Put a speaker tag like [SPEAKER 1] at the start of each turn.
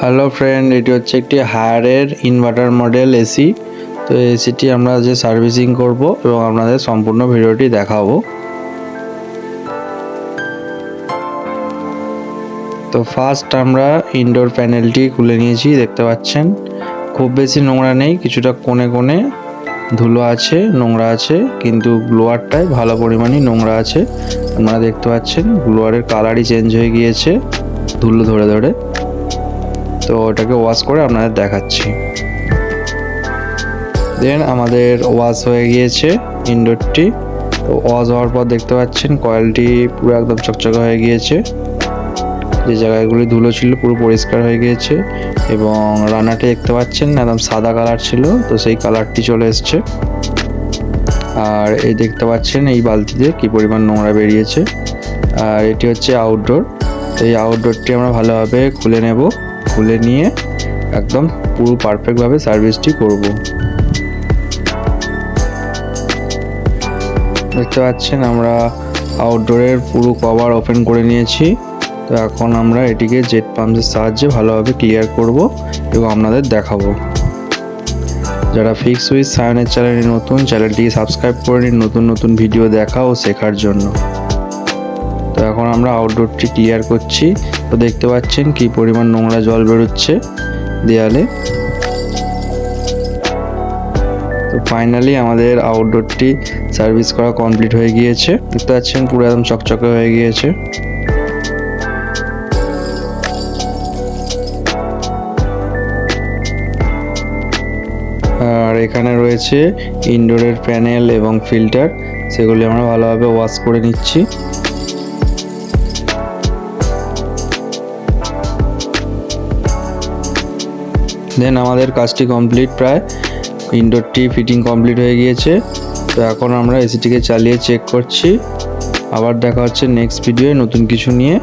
[SPEAKER 1] Hello friend, এটি হচ্ছে একটি হায়ারের ইনভার্টার মডেল এসি। তো এসিটি আমরা যে সার্ভিসিং করব এবং আপনাদের সম্পূর্ণ ভিডিওটি দেখাবো। তো ফার্স্ট আমরা ইনডোর প্যানেলটি খুলে নিয়েছি, দেখতে পাচ্ছেন খুব বেশি নোংরা নেই, কিছুটা কোণে কোণে ধুলো আছে, নোংরা আছে, কিন্তু ব্লোয়ারটায় ভালো পরিমাণে নোংরা আছে। আপনারা দেখতে পাচ্ছেন ব্লোয়ারের কালারই চেঞ্জ হয়ে গিয়েছে ধুলো ধরে ধরে। তো ওটাকে ওয়াশ করে আপনাদের দেখাচ্ছি। দেন আমাদের ওয়াশ হয়ে গিয়েছে ইনডোরটি। তো ওয়াশ হওয়ার পর দেখতে পাচ্ছেন কয়েলটি পুরো একদম চকচকে হয়ে গিয়েছে, যে জায়গাগুলি ধুলো ছিল পুরো পরিষ্কার হয়ে গিয়েছে। এবং রান্নাটি দেখতে পাচ্ছেন একদম সাদা কালার ছিল, তো সেই কালারটি চলে এসছে। আর এই দেখতে পাচ্ছেন এই বালতিতে কি পরিমাণ নোংরা বেরিয়েছে। আর এটি হচ্ছে আউটডোর। এই আউটডোরটি আমরা ভালোভাবে খুলে নেব, খুলে নিয়ে একদম পুরো পারফেক্টভাবে সার্ভিসটি করব। দেখতে পাচ্ছেন আমরা আউটডোরের পুরো কভার ওপেন করে নিয়েছি। তো এখন আমরা এটিকে জেট পাম্পের সাহায্যে ভালোভাবে ক্লিয়ার করব এবং আপনাদের দেখাবো। যারা ফিক্স উইথ সায়নের চ্যানেলে নতুন, চ্যানেলটিকে সাবস্ক্রাইব করে নিন নতুন নতুন ভিডিও দেখা ও শেখার জন্য। তো এখন আমরা আউটডোরটি ক্লিয়ার করছি। তো দেখতে পাচ্ছেন কি পরিমাণ নোংরা জল বেরোচ্ছে দেয়ালে। তো ফাইনালি আমাদের আউটডোরটি সার্ভিস করা কমপ্লিট হয়ে গিয়েছে। দেখতে পাচ্ছেন পুরো একদম চকচকে হয়ে গিয়েছে। আর এখানে রয়েছে ইনডোরের প্যানেল এবং ফিল্টার, সেগুলি আমরা ভালোভাবে ওয়াশ করে নিচ্ছি। দেন আমাদের কাজটি কমপ্লিট, প্রায় ইনডোরটি ফিটিং কমপ্লিট হয়ে গিয়েছে। তো এখন আমরা এসিটিকে চালিয়ে চেক করছি। আবার দেখা হচ্ছে নেক্সট ভিডিওয়ে নতুন কিছু নিয়ে।